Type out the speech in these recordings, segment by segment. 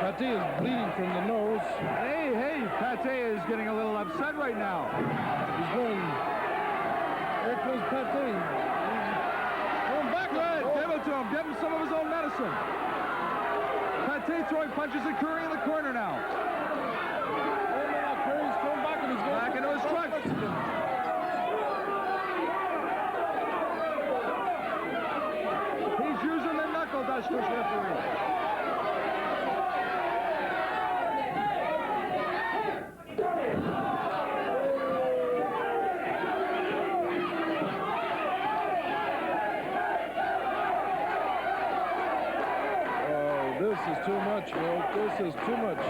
Pate is bleeding from the nose. Hey, Pate is getting a little upset right now. He's going. There goes Pate. Going back. Good, give it to him. Give him some of his own medicine. Pate throwing punches at Koury in the corner now. Koury's going back and he's going back into his truck. He's using the knuckle dusters, referee. This is too much, bro. This is too much.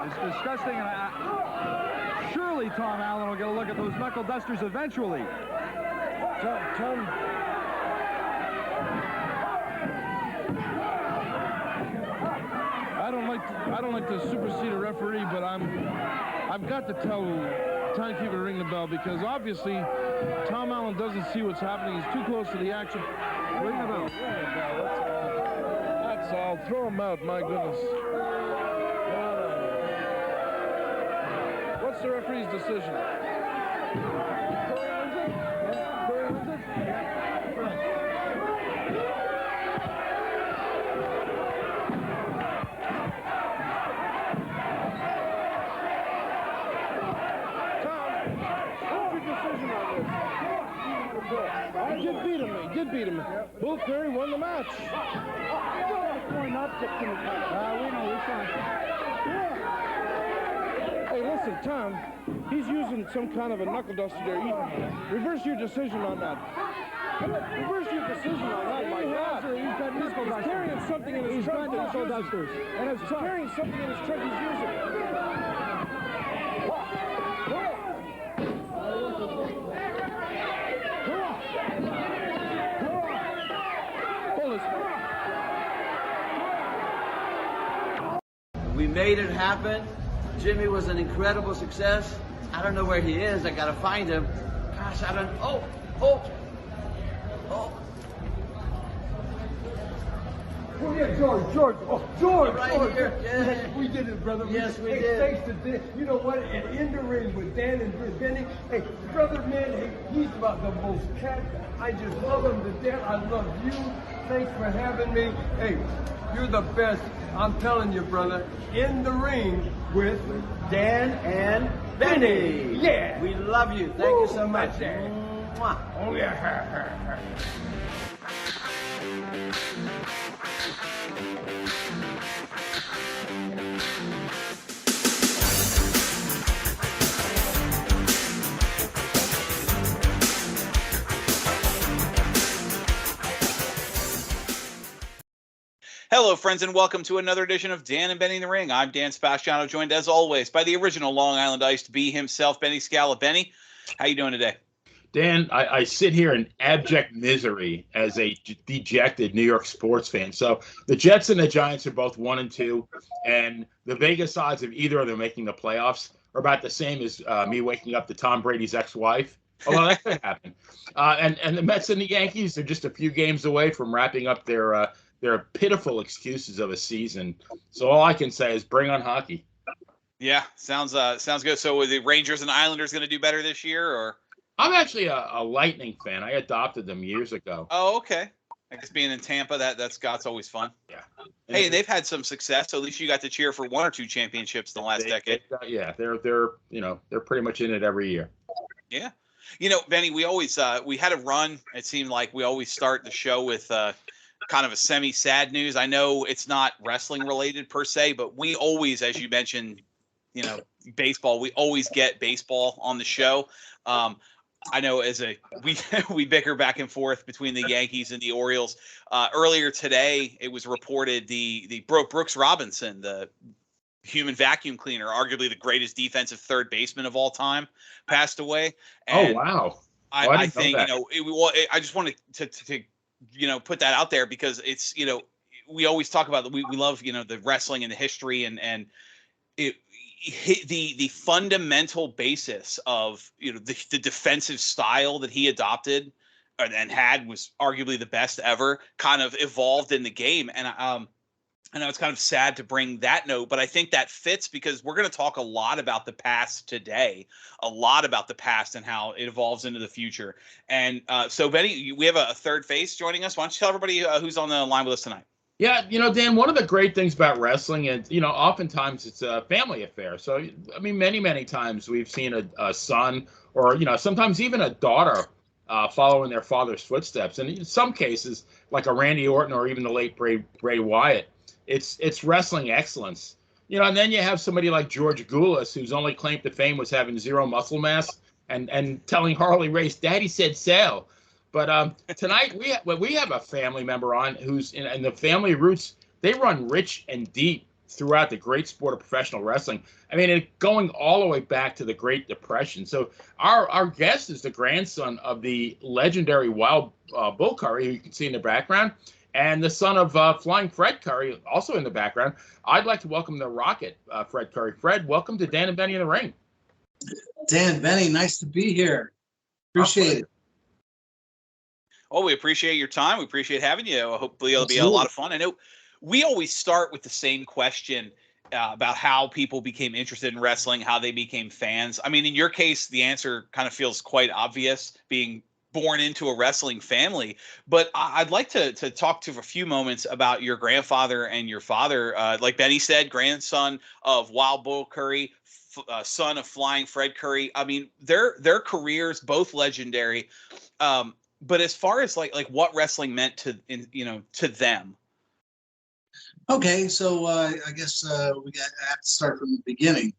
It's disgusting, and surely Tom Allen will get a look at those knuckle dusters eventually. Tom. I don't like to supersede a referee, but I've got to tell timekeeper to ring the bell, because obviously Tom Allen doesn't see what's happening. He's too close to the action. Ring the bell. That's all. Throw him out, my goodness. What's the referee's decision? Koury wins it? He did beat him. Bull Koury won the match. Going up to we know which one. Hey, listen, Tom, he's using some kind of a knuckle duster there. Reverse your decision on that. Reverse your decision on that, my God. He's carrying something in his truck. Knuckle dusters. And he's carrying something in his truck he's using. We made it happen. Jimmy was an incredible success. I don't know where he is. I gotta find him. Gosh, I don't. Oh. Oh yeah, George. Oh, George. Right George. here. Yeah. Hey, we did it, brother. Yes, we hey, did. Thanks to Dan. You know what? And in the ring with Dan and Benny. Hey, brother, man, hey, he's about the most cat. I just love him to death. I love you. Thanks for having me. Hey, you're the best. I'm telling you, brother. In the ring with Dan and Benny. Yeah. We love you. Thank you so much. Dan. Mwah. Oh yeah. Hello, friends, and welcome to another edition of Dan and Benny in the Ring. I'm Dan Sebastiano, joined as always by the original Long Island Iced B himself, Benny Scala. Benny, how you doing today? Dan, I sit here in abject misery as a dejected New York sports fan. So the Jets and the Giants are both 1-2, and the Vegas odds of either of them making the playoffs are about the same as me waking up to Tom Brady's ex-wife. Although that could happen. And the Mets and the Yankees are just a few games away from wrapping up their pitiful excuses of a season. So all I can say is bring on hockey. Yeah, sounds good. So are the Rangers and Islanders going to do better this year, or? I'm actually a Lightning fan. I adopted them years ago. Oh, okay. I guess being in Tampa, that's always fun. Yeah. Hey, they've had some success. So at least you got to cheer for one or two championships in the last decade. They're pretty much in it every year. Yeah. Benny, we always we had a run. It seemed like we always start the show with kind of a semi-sad news. I know it's not wrestling related per se, but we always, as you mentioned, baseball, we always get baseball on the show. I know we bicker back and forth between the Yankees and the Orioles. Earlier today, it was reported the Brooks Robinson, the human vacuum cleaner, arguably the greatest defensive third baseman of all time, passed away. And oh, wow. I think, I just wanted to put that out there because it's, we always talk about we love, the wrestling and the history and the fundamental basis of, the defensive style that he adopted and was arguably the best ever, kind of evolved in the game. And I know it's kind of sad to bring that note, but I think that fits because we're going to talk a lot about the past today, a lot about the past and how it evolves into the future. And so, Benny, we have a third face joining us. Why don't you tell everybody who's on the line with us tonight? Yeah, Dan, one of the great things about wrestling is, oftentimes it's a family affair. So, I mean, many times we've seen a son or, sometimes even a daughter following their father's footsteps. And in some cases, like a Randy Orton or even the late Bray Wyatt, it's wrestling excellence. And then you have somebody like George Goulas, whose only claim to fame was having zero muscle mass and telling Harley Race, "Daddy said sail." But tonight we have a family member on who's in the family roots. They run rich and deep throughout the great sport of professional wrestling. I mean, going all the way back to the Great Depression. So our guest is the grandson of the legendary Wild Bull Curry, who you can see in the background, and the son of Flying Fred Curry, also in the background. I'd like to welcome the Rocket, Fred Curry. Fred, welcome to Dan and Benny in the Ring. Dan, Benny, nice to be here. Appreciate it. Oh, we appreciate your time. We appreciate having you. Hopefully it'll be a lot of fun. I know we always start with the same question about how people became interested in wrestling, how they became fans. I mean, in your case, the answer kind of feels quite obvious, being born into a wrestling family. But I'd like to talk to for a few moments about your grandfather and your father. Like Benny said, grandson of Wild Bull Curry, son of Flying Fred Curry. I mean, their careers, both legendary. But as far as like what wrestling meant to them. Okay, so I guess I have to start from the beginning.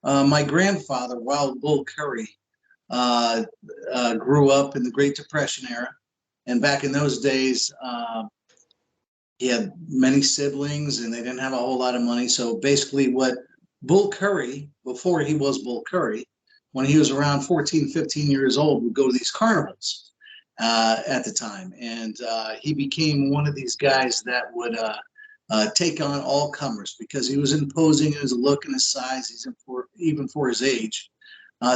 My grandfather, Wild Bull Curry, grew up in the Great Depression era, and back in those days, he had many siblings, and they didn't have a whole lot of money. So basically, what Bull Curry, before he was Bull Curry, when he was around 14, 15 years old, would go to these carnivals. At the time, and he became one of these guys that would take on all comers because he was imposing in his look and his size, even for his age.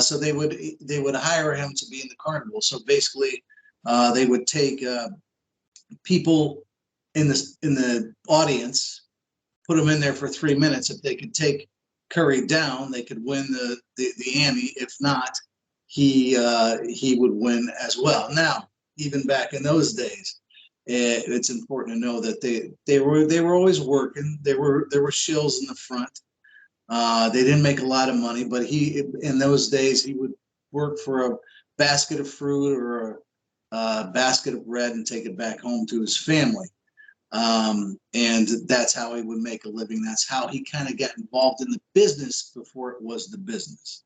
So they would hire him to be in the carnival. So basically, they would take people in the audience, put them in there for 3 minutes. If they could take Curry down, they could win the ante. If not, he would win as well. Now, even back in those days, it's important to know that they were always working. There were shills in the front. They didn't make a lot of money, but in those days he would work for a basket of fruit or a basket of bread and take it back home to his family. And that's how he would make a living. That's how he kind of got involved in the business before it was the business.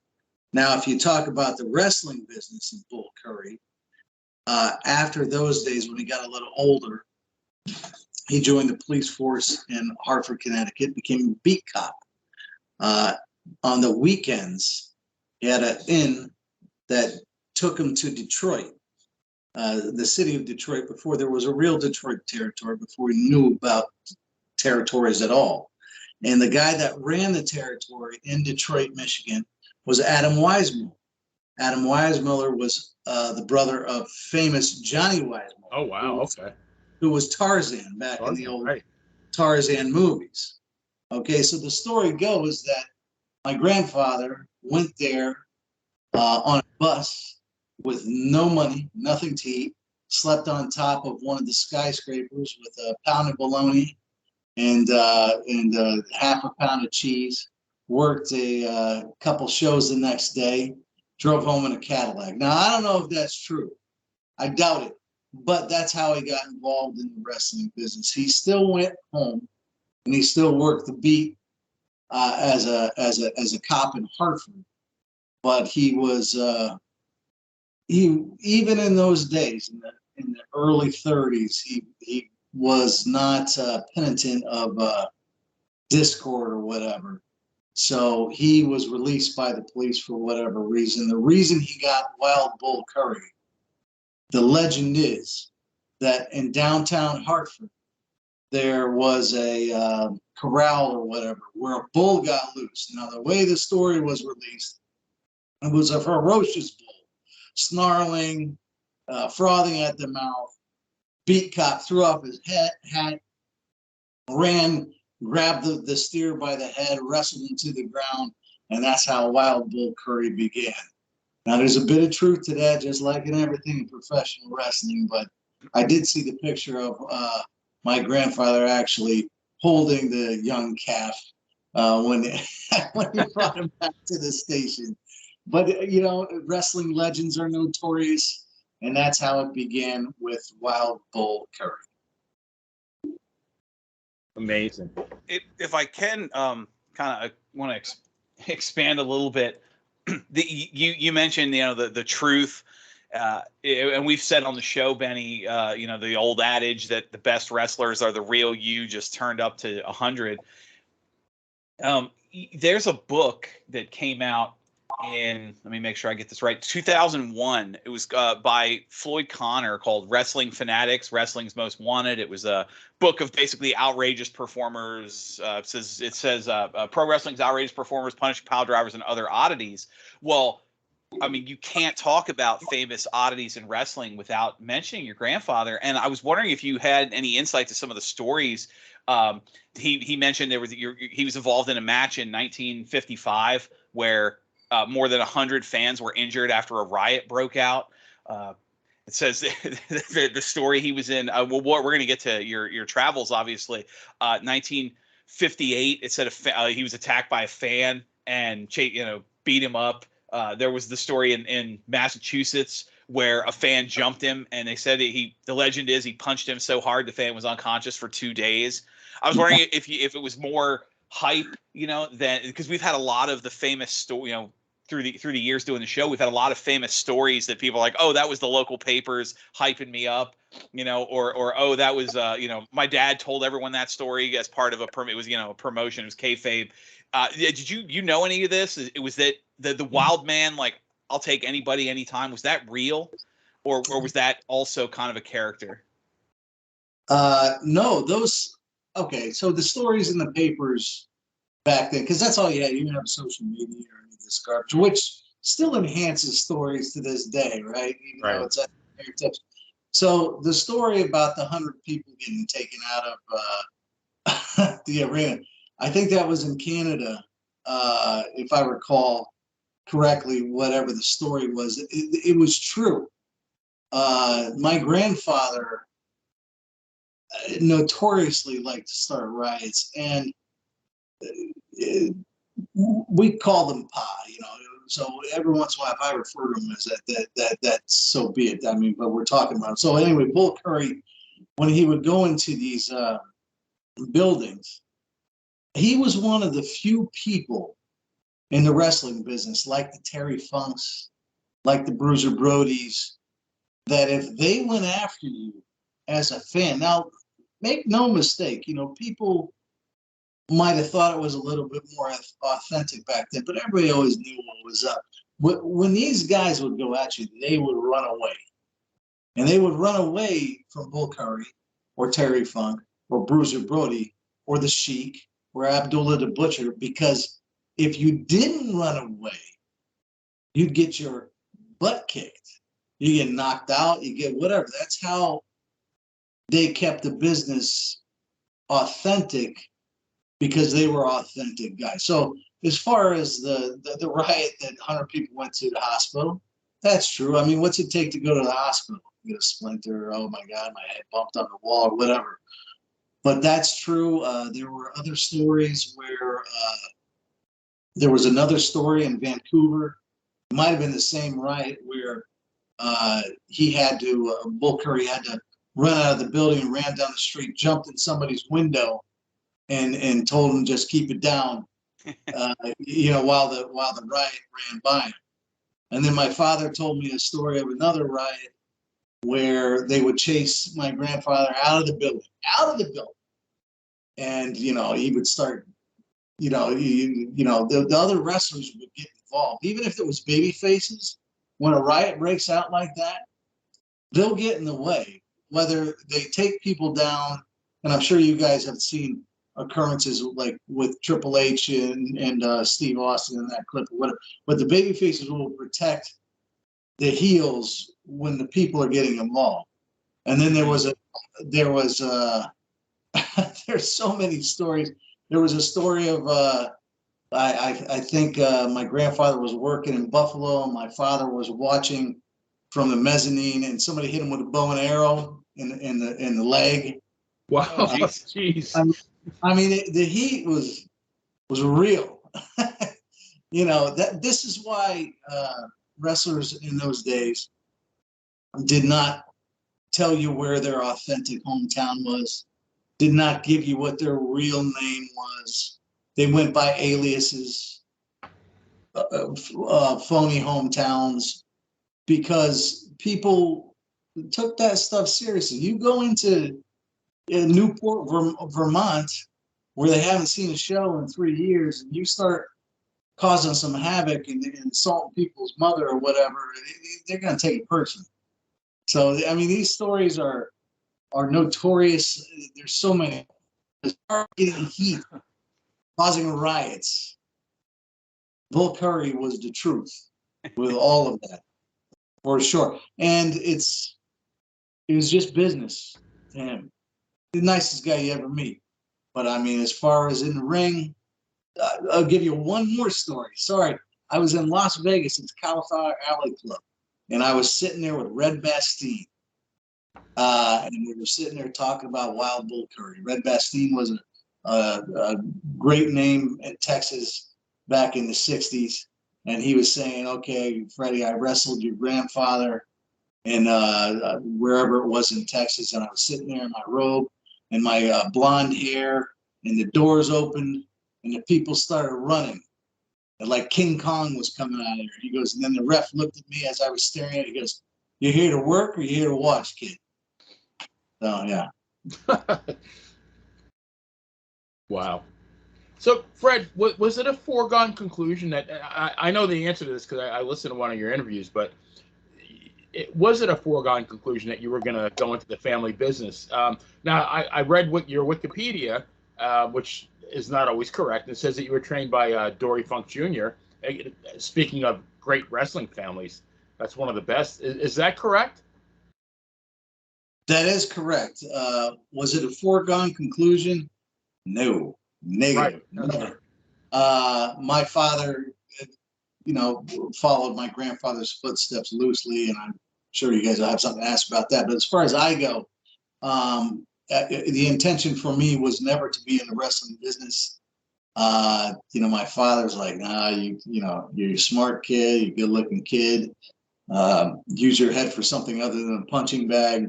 Now, if you talk about the wrestling business of Bull Curry, after those days, when he got a little older, he joined the police force in Hartford, Connecticut, became a beat cop. On the weekends, he had an inn that took him to Detroit, the city of Detroit, before there was a real Detroit territory, before we knew about territories at all. And the guy that ran the territory in Detroit, Michigan, was Adam Weissmuller. Adam Weissmuller was the brother of famous Johnny Weissmuller. Oh, wow. Okay. Who was Tarzan back in the old Tarzan movies. Okay, so the story goes that my grandfather went there on a bus with no money, nothing to eat, slept on top of one of the skyscrapers with a pound of bologna and half a pound of cheese, worked a couple shows the next day, drove home in a Cadillac. Now, I don't know if that's true. I doubt it. But that's how he got involved in the wrestling business. He still went home and he still worked the beat as a cop in Hartford. But he was even in those days, in the early 30s, he was not penitent of discord or whatever. So he was released by the police for whatever reason. The reason he got Wild Bull Curry, the legend is that in downtown Hartford, there was a corral or whatever where a bull got loose. Now, the way the story was released, it was a ferocious bull, snarling, frothing at the mouth, beat cop, threw off his hat, ran, grabbed the steer by the head, wrestled him to the ground, and that's how Wild Bull Curry began. Now, there's a bit of truth to that, just like in everything in professional wrestling, but I did see the picture of my grandfather actually holding the young calf when he brought him back to the station. But, you know, wrestling legends are notorious, and that's how it began with Wild Bull Curry. Amazing. If I can kind of want to expand a little bit, you mentioned, you know, the truth, and we've said on the show, Benny, you know, the old adage that the best wrestlers are the real you just turned up to 100. There's a book that came out in, let me make sure I get this right, 2001. It was by Floyd Connor, called Wrestling Fanatics, Wrestling's Most Wanted. It was a book of basically outrageous performers. It says pro wrestling's outrageous performers, punishing pile drivers, and other oddities. Well, I mean, you can't talk about famous oddities in wrestling without mentioning your grandfather. And I was wondering if you had any insight to some of the stories. He mentioned he was involved in a match in 1955 where more than 100 fans were injured after a riot broke out. It says the story he was in. Well, we're going to get to your travels, obviously. 1958. It said he was attacked by a fan and beat him up. There was the story in Massachusetts where a fan jumped him, and they said the legend is he punched him so hard the fan was unconscious for 2 days. I was wondering if it was more hype, than, because we've had a lot of the famous story, through the years doing the show, we've had a lot of famous stories that people are like, oh, that was the local papers hyping me up, or oh, that was my dad told everyone that story as part of a promotion. It was kayfabe. Did you know any of this? It was that the wild man, like, I'll take anybody anytime. Was that real, or was that also kind of a character? No, those. Okay, so the stories in the papers back then, because that's all you had. You didn't have social media or any of this garbage, which still enhances stories to this day, right? Even though it's at your fingertips. So the story about the 100 people getting taken out of the arena, I think that was in Canada, if I recall correctly. Whatever the story was, it was true. My grandfather notoriously liked to start riots, and we called them Pa, so every once in a while, if I refer to him as that so be it. I mean, but we're talking about him. So anyway, Bull Curry, when he would go into these buildings, he was one of the few people in the wrestling business, like the Terry Funks, like the Bruiser Brodys, that if they went after you as a fan, now make no mistake, people might have thought it was a little bit more authentic back then, but everybody always knew what was up. When these guys would go at you, they would run away. And they would run away from Bull Curry or Terry Funk or Bruiser Brody or the Sheik or Abdullah the Butcher, because if you didn't run away, you'd get your butt kicked. You get knocked out, you get whatever. That's how they kept the business authentic, because they were authentic guys. So as far as the riot that 100 people went to the hospital, that's true. I mean, what's it take to go to the hospital? You get a splinter, oh my God, my head bumped on the wall or whatever. But that's true. There were other stories where there was another story in Vancouver. It might have been the same riot where Bull Curry had to run out of the building and ran down the street, jumped in somebody's window, and told him just keep it down, while the riot ran by him. And then my father told me a story of another riot where they would chase my grandfather out of the building, and he would start, the other wrestlers would get involved, even if it was baby faces. When a riot breaks out like that, they'll get in the way, whether they take people down. And I'm sure you guys have seen occurrences like with Triple H and Steve Austin in that clip or whatever. But the baby faces will protect the heels when the people are getting involved. And then there was there's so many stories. There was a story of I think my grandfather was working in Buffalo, and my father was watching from the mezzanine, and somebody hit him with a bow and arrow in the leg. Wow, jeez. I mean, the heat was real. You know, that this is why wrestlers in those days did not tell you where their authentic hometown was, did not give you what their real name was. They went by aliases, phony hometowns, because people took that stuff seriously. You go into Newport, Vermont, where they haven't seen a show in 3 years, and you start causing some havoc and insulting people's mother or whatever, they're going to take it personally. So, I mean, these stories are notorious. There's so many. Getting heat, causing riots. Bull Curry was the truth with all of that, for sure. And it was just business to him. The nicest guy you ever meet. But I mean, as far as in the ring, I'll give you one more story. Sorry. I was in Las Vegas at the Cauliflower Alley Club, and I was sitting there with Red Bastien. And we were sitting there talking about Wild Bull Curry. Red Bastien was a great name in Texas back in the 60s. And he was saying, okay, Freddie, I wrestled your grandfather in wherever it was in Texas. And I was sitting there in my robe and my blonde hair, and the doors opened and the people started running. And like King Kong was coming out of there. He goes, and then the ref looked at me as I was staring at it. He goes, you here to work or you here to watch, kid? So, yeah. Wow. So, Fred, was it a foregone conclusion that I know the answer to this because I listened to one of your interviews, but was it a foregone conclusion that you were going to go into the family business? Now, I read your Wikipedia, which is not always correct. It says that you were trained by Dory Funk Jr. Speaking of great wrestling families, that's one of the best. Is that correct? That is correct. Was it a foregone conclusion? No, negative. Right. My father, followed my grandfather's footsteps loosely, and I'm sure you guys will have something to ask about that. But as far as I go, the intention for me was never to be in the wrestling business. My father's like, nah, you're a smart kid, you're a good-looking kid. Use your head for something other than a punching bag.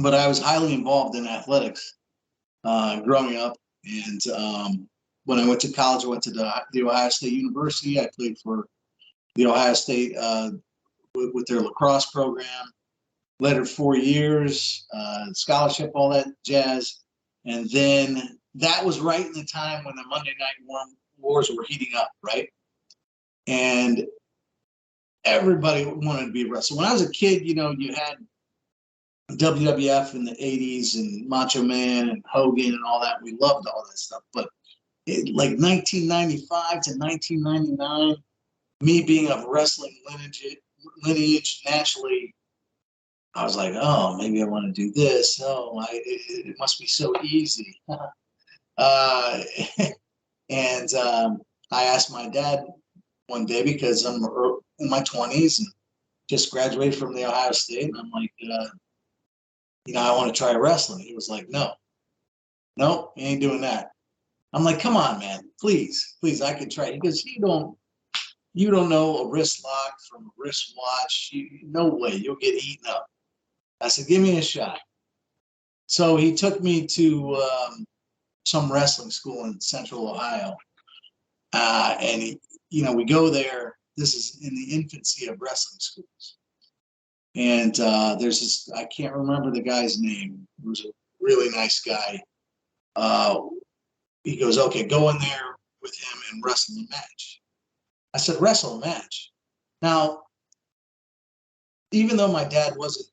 But I was highly involved in athletics growing up. And when I went to college, I went to the Ohio State University. I played for the Ohio State with their lacrosse program. Led it 4 years, scholarship, all that jazz. And then that was right in the time when the Monday Night Wars were heating up, right? And everybody wanted to be a wrestler. When I was a kid, you had WWF in the 80s and Macho Man and Hogan and all that. We loved all that stuff. But like 1995 to 1999, me being of wrestling lineage, naturally, I was like, oh, maybe I want to do this. Oh, it must be so easy. And I asked my dad one day, because I'm in my 20s and just graduated from the Ohio State. And I'm like, I want to try wrestling. He was like, no, you ain't doing that. I'm like, come on, man, please, I could try. He goes, you don't know a wrist lock from a wristwatch. No way, you'll get eaten up. I said, give me a shot. So he took me to some wrestling school in Central Ohio. And we go there. This is in the infancy of wrestling schools. And there's this, I can't remember the guy's name. He was a really nice guy. He goes, okay, go in there with him and wrestle a match. I said, wrestle a match. Now, even though my dad wasn't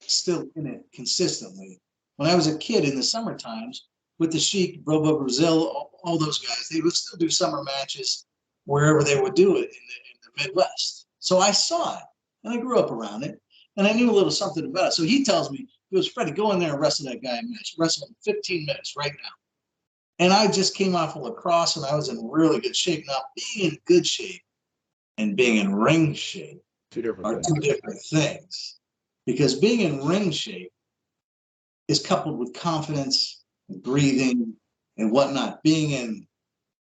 still in it consistently, when I was a kid in the summer times with the Sheik, Bobo Brazil, all those guys, they would still do summer matches wherever they would do it in the Midwest. So I saw it. and I grew up around it, and I knew a little something about it. So he tells me, he goes, Freddie, go in there and wrestle that guy a match. Wrestle him 15 minutes right now. And I just came off of lacrosse, and I was in really good shape. Now, being in good shape and being in ring shape are two different things. Because being in ring shape is coupled with confidence, and breathing, and whatnot. Being in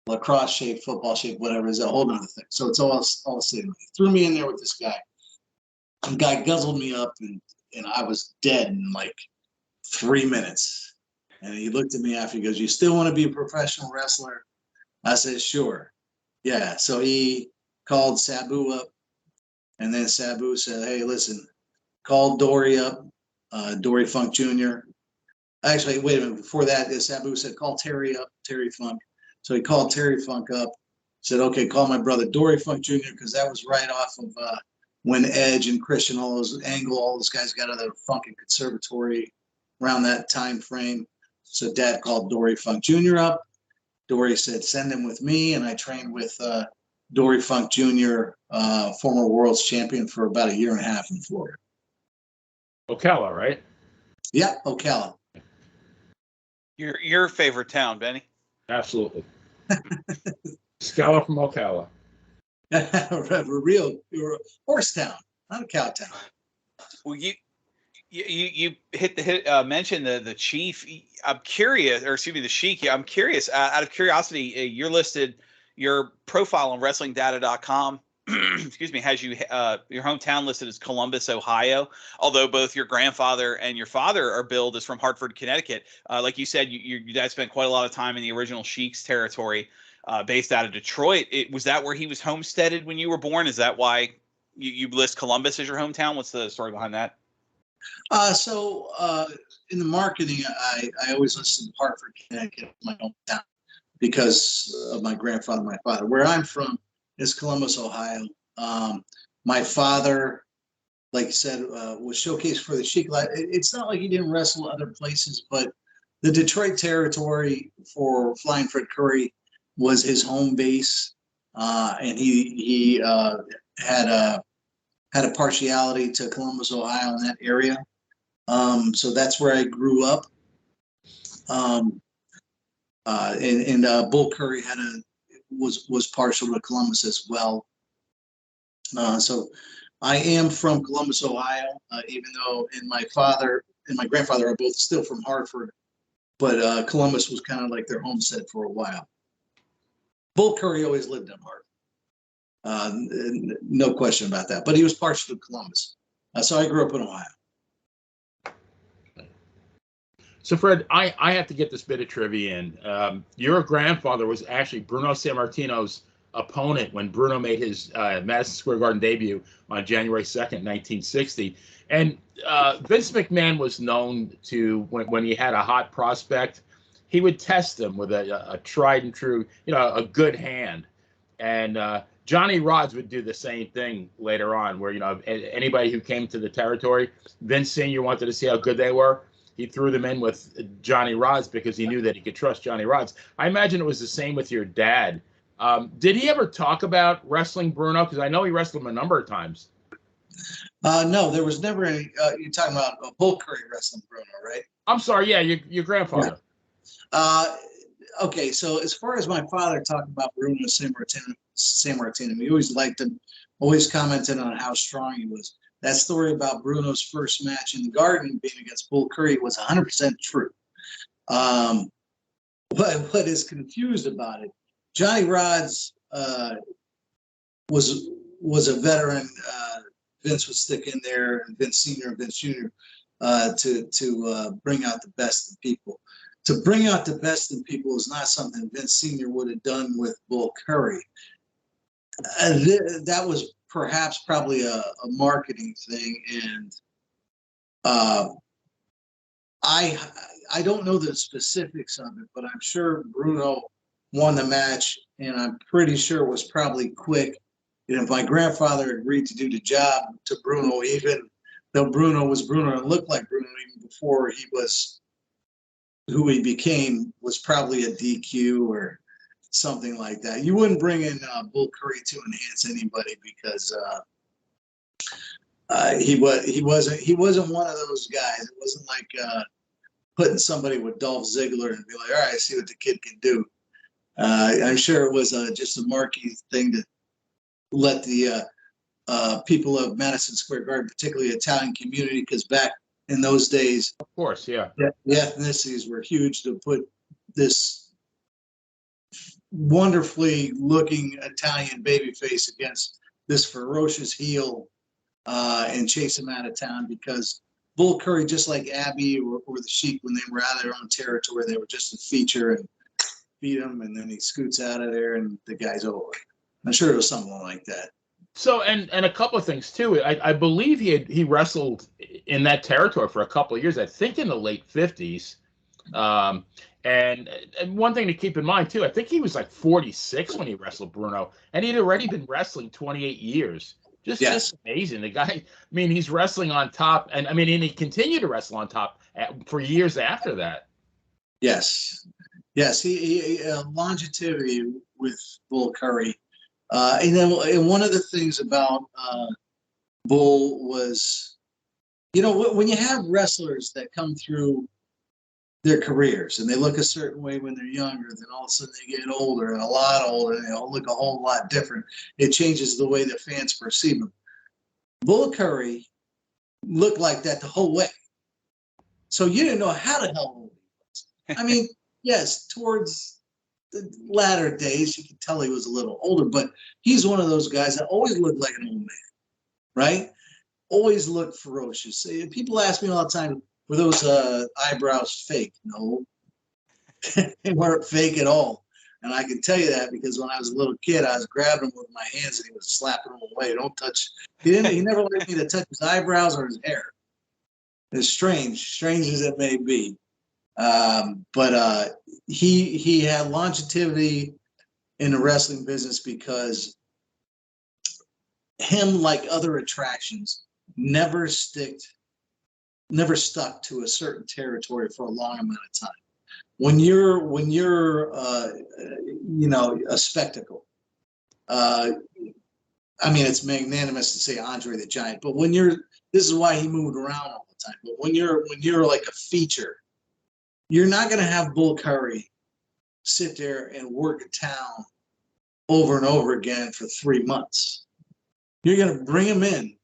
lacrosse shape, football shape, whatever, is a whole other thing. So it's all the same. He threw me in there with this guy. The guy guzzled me up, and I was dead in like 3 minutes. And he looked at me after, he goes, you still want to be a professional wrestler? I said, sure. Yeah. So he called Sabu up, and then Sabu said, hey, listen, call Dory up, Dory Funk Jr. Actually, wait a minute. Before that, Sabu said, call Terry up, Terry Funk. So he called Terry Funk up, said, okay, call my brother Dory Funk Jr., because that was right off of when Edge and Christian, all those guys got out of the Funk and Conservatory around that time frame. So Dad called Dory Funk Jr. up. Dory said, send him with me. And I trained with Dory Funk Jr., former world's champion, for about a year and a half in Florida. Ocala, right? Yeah, Ocala. Your favorite town, Benny? Absolutely. Scala from Ocala. Real horse town, not a cow town. Well, you mentioned the chief. I'm curious, or excuse me, the Sheik. I'm curious. Out of curiosity, you're listed. Your profile on WrestlingData.com, excuse me, has you your hometown listed as Columbus, Ohio. Although both your grandfather and your father are billed as from Hartford, Connecticut. Like you said, your dad spent quite a lot of time in the original Sheik's territory, based out of Detroit. Was that where he was homesteaded when you were born? Is that why you list Columbus as your hometown? What's the story behind that? So in the marketing, I always listed Hartford, Connecticut, my hometown, because of my grandfather and my father. Where I'm from is Columbus, Ohio. My father, like you said, was showcased for the Sheik. It's not like he didn't wrestle other places, but the Detroit territory for Flying Fred Curry was his home base, and he had a partiality to Columbus, Ohio, in that area. So that's where I grew up. And Bull Curry was partial to Columbus as well. So I am from Columbus, Ohio, even though my father and my grandfather are both still from Hartford, but Columbus was kind of like their homestead for a while. Bull Curry always lived in Hartford. No question about that. But he was partial to Columbus. So I grew up in Ohio. So, Fred, I have to get this bit of trivia in. Your grandfather was actually Bruno Sammartino's opponent when Bruno made his Madison Square Garden debut on January 2nd, 1960. And Vince McMahon was known to, when he had a hot prospect, he would test them with a tried and true, a good hand. And Johnny Rodz would do the same thing later on, where, anybody who came to the territory, Vince Sr. wanted to see how good they were. He threw them in with Johnny Rodz because he knew that he could trust Johnny Rodz. I imagine it was the same with your dad. Did he ever talk about wrestling Bruno? Because I know he wrestled him a number of times. No, there was never any. You're talking about Bull Curry wrestling Bruno, right? I'm sorry. Yeah, your grandfather. Yeah. Okay, so as far as my father talking about Bruno Sammartino, we always liked him, always commented on how strong he was. That story about Bruno's first match in the Garden being against Bull Curry was 100% true. But what is confused about it, Johnny Rodz was a veteran. Vince would stick in there, and Vince Sr. and Vince Jr. To bring out the best in people. To bring out the best in people is not something Vince Sr. would have done with Bull Curry. That was probably a marketing thing, and I don't know the specifics of it, but I'm sure Bruno won the match, and I'm pretty sure it was probably quick. And if my grandfather agreed to do the job to Bruno, even though Bruno was Bruno and looked like Bruno even before he was who he became, was probably a DQ or something like that. You wouldn't bring in Bull Curry to enhance anybody because He wasn't one of those guys. It wasn't like putting somebody with Dolph Ziggler and be like, all right, see what the kid can do. I'm sure it was just a marquee thing to let the people of Madison Square Garden, particularly the Italian community, because back in those days, Of course, yeah. the ethnicities were huge, to put this wonderfully looking Italian babyface against this ferocious heel and chase him out of town, because Bull Curry, just like Abby or the Sheik, when they were out of their own territory, they were just a feature and beat him, and then he scoots out of there and the guy's over. I'm sure it was something like that. So, and a couple of things too. I believe he wrestled in that territory for a couple of years. I think in the late 50s. And one thing to keep in mind too, I think he was like 46 when he wrestled Bruno, and he'd already been wrestling 28 years. Just amazing. The guy, I mean, he's wrestling on top, and I mean, and he continued to wrestle on top for years after that. Yes. He longevity with Bull Curry. And one of the things about Bull was, when you have wrestlers that come through their careers and they look a certain way when they're younger, then all of a sudden they get older and a lot older, and they look a whole lot different. It changes the way the fans perceive them. Bull Curry looked like that the whole way. So you didn't know how the hell old he was. I mean, yes, towards the latter days, you could tell he was a little older, but he's one of those guys that always looked like an old man, right? Always looked ferocious. People ask me all the time, were those eyebrows fake? No, they weren't fake at all. And I can tell you that because when I was a little kid, I was grabbing him with my hands and he was slapping them away. Don't touch. He never let me to touch his eyebrows or his hair. It's strange as it may be. But he had longevity in the wrestling business because him, like other attractions, never stuck to a certain territory for a long amount of time. When you're a spectacle, I mean, it's magnanimous to say Andre the Giant, but this is why he moved around all the time. But when you're like a feature, you're not going to have Bull Curry sit there and work a town over and over again for 3 months. You're going to bring him in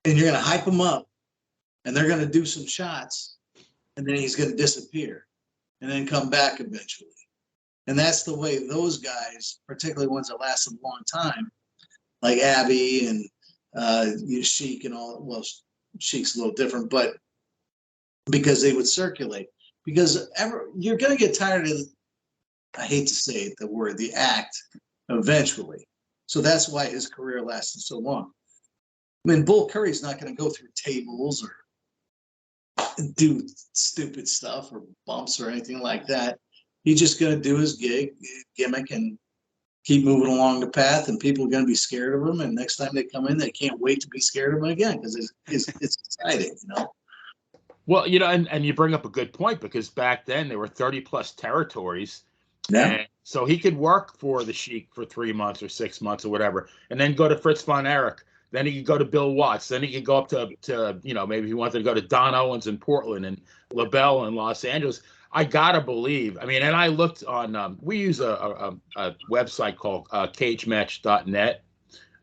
and you're going to hype him up and they're going to do some shots and then he's going to disappear and then come back eventually. And that's the way those guys, particularly ones that last a long time, like Abby and Sheik and all, well, Sheik's a little different, but because they would circulate. Because you're going to get tired of, I hate to say it, the act eventually. So that's why his career lasted so long. I mean, Bull Curry's not going to go through tables or do stupid stuff or bumps or anything like that. He's just going to do his gimmick and keep moving along the path, and people are going to be scared of him. And next time they come in, they can't wait to be scared of him again because it's exciting, Well, and you bring up a good point because back then there were 30 plus territories. Yeah. And so he could work for the Sheik for 3 months or 6 months or whatever, and then go to Fritz von Erich. Then he could go to Bill Watts. Then he could go up to maybe he wanted to go to Don Owens in Portland and LaBelle in Los Angeles. I gotta believe. I mean, and I looked on. We use a website called cagematch.net.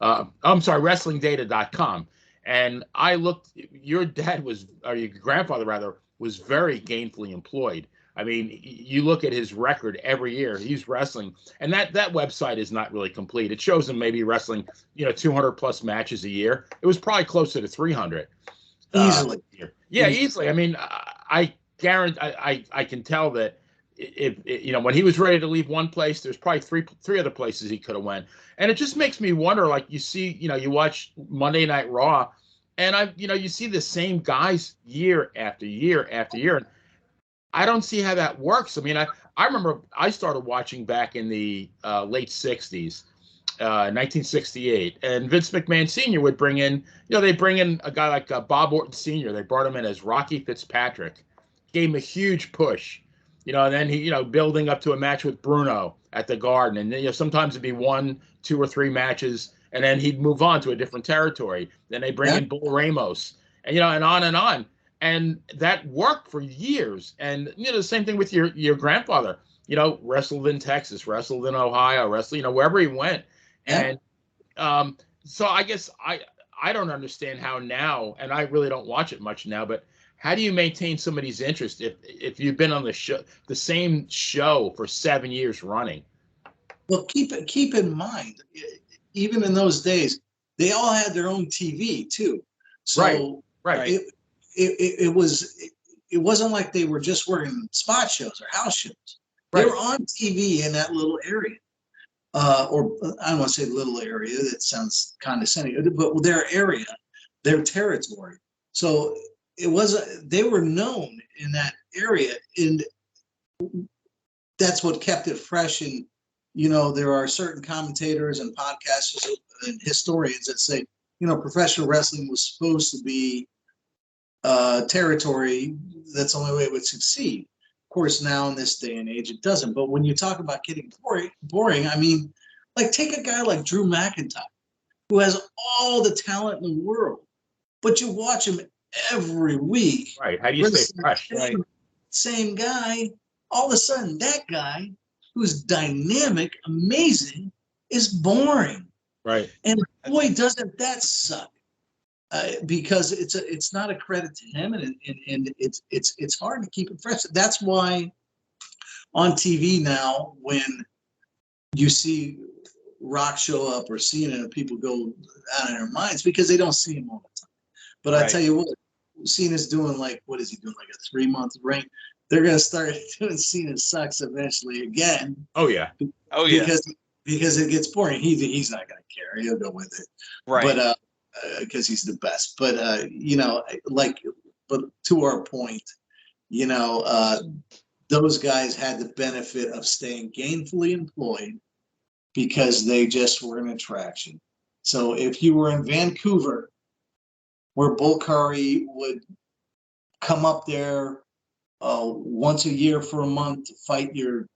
I'm sorry, WrestlingData.com. And I looked. Your dad or your grandfather rather, was very gainfully employed. I mean, you look at his record every year, he's wrestling, and that website is not really complete. It shows him maybe wrestling, 200 plus matches a year. It was probably closer to 300. Easily. Easily. I mean, I guarantee, I can tell that if when he was ready to leave one place, there's probably three other places he could have went. And it just makes me wonder, like you see, you watch Monday Night Raw, and you see the same guys year after year after year. And I don't see how that works. I mean, I remember I started watching back in the late 60s, 1968, and Vince McMahon Sr. would bring in, they bring in a guy like Bob Orton Sr. They brought him in as Rocky Fitzpatrick, gave him a huge push, and then he, building up to a match with Bruno at the Garden. And, sometimes it'd be 1, 2, or 3 matches, and then he'd move on to a different territory. Then they bring in Bull Ramos, and and on and on. And that worked for years. And the same thing with your grandfather. Wrestled in Texas, wrestled in Ohio, wrestled, wherever he went. Yeah. And so I guess I don't understand how now, and I really don't watch it much now, but how do you maintain somebody's interest if you've been on the same show for 7 years running? Well, keep in mind, even in those days, they all had their own TV too. So right. It wasn't like they were just working spot shows or house shows. They were on TV in that little area. Or I don't want to say little area, that sounds condescending, but their area, their territory. So they were known in that area, and that's what kept it fresh. And there are certain commentators and podcasters and historians that say, professional wrestling was supposed to be territory. That's the only way it would succeed. Of course, now in this day and age, it doesn't. But when you talk about getting boring, I mean, like take a guy like Drew McIntyre, who has all the talent in the world, but you watch him every week. Right. How do you stay fresh? Right. Same guy. All of a sudden, that guy who's dynamic, amazing, is boring. Right. And boy, doesn't that suck. Because it's not a credit to him, and it's hard to keep it fresh. That's why on TV now, when you see Rock show up or Cena, and people go out of their minds because they don't see him all the time. But I tell you what, Cena's doing what is he doing? Like a 3-month reign. They're gonna start doing Cena sucks eventually again. Oh yeah. Because it gets boring. He's not gonna care. He'll go with it. Right. But because he's the best. But but to our point, those guys had the benefit of staying gainfully employed because they just were an attraction. So if you were in Vancouver, where Bull Curry would come up there once a year for a month to fight your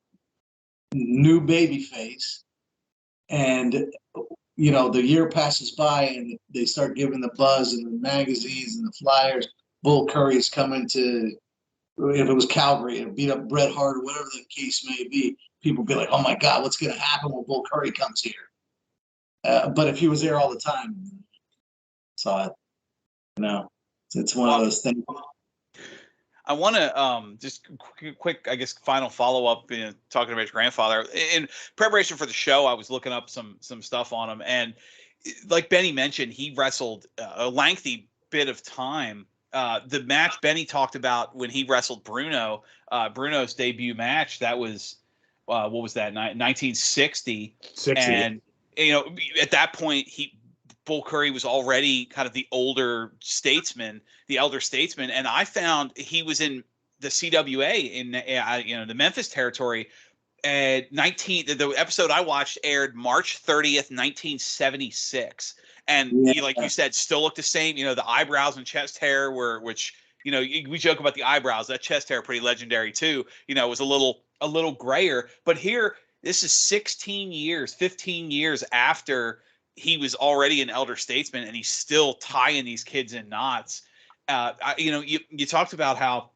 new baby face, and the year passes by and they start giving the buzz and the magazines and the flyers. Bull Curry's coming to, if it was Calgary, and beat up Bret Hart or whatever the case may be. People be like, "Oh my God, what's going to happen when Bull Curry comes here?" But if he was there all the time, so it's one of those things. I want to just quick, I guess, final follow up. Talking about your grandfather in preparation for the show, I was looking up some stuff on him, and like Benny mentioned, he wrestled a lengthy bit of time. The match Benny talked about when he wrestled Bruno's debut match, that was what was that? 1960. 60. And at that point, Bull Curry was already kind of the elder statesman, and I found he was in the CWA in the Memphis territory. The episode I watched aired March 30th, 1976, and he, like you said, still looked the same. The eyebrows and chest hair which we joke about the eyebrows. That chest hair pretty legendary too. Was a little grayer, but here this is 15 years after he was already an elder statesman, and he's still tying these kids in knots. You talked about how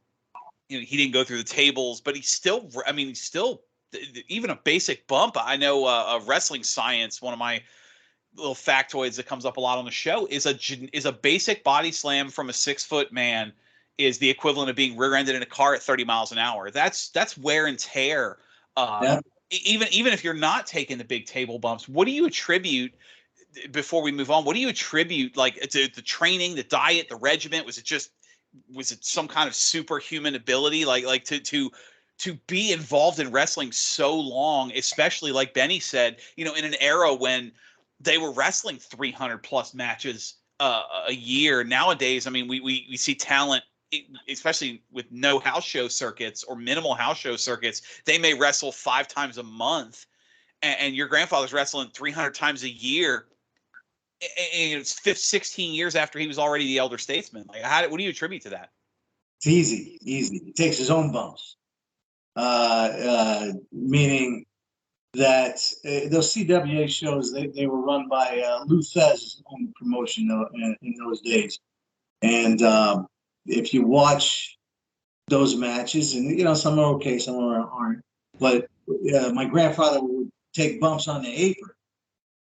he didn't go through the tables, but he's still even a basic bump. I know wrestling science, one of my little factoids that comes up a lot on the show, is a basic body slam from a 6-foot man is the equivalent of being rear-ended in a car at 30 miles an hour. That's wear and tear. Even if you're not taking the big table bumps, what do you attribute? Before we move on, what do you attribute to the training, the diet, the regiment? Was it some kind of superhuman ability, to be involved in wrestling so long, especially like Benny said, in an era when they were wrestling 300 plus matches a year. Nowadays, we see talent, especially with no house show circuits or minimal house show circuits. They may wrestle 5 times a month, and your grandfather's wrestling 300 times a year. And it's 16 years after he was already the elder statesman. What do you attribute to that? It's easy. He takes his own bumps. Meaning that those CWA shows, they were run by Lou Thez on promotion in those days. And if you watch those matches, and some are okay, some aren't, but my grandfather would take bumps on the apron,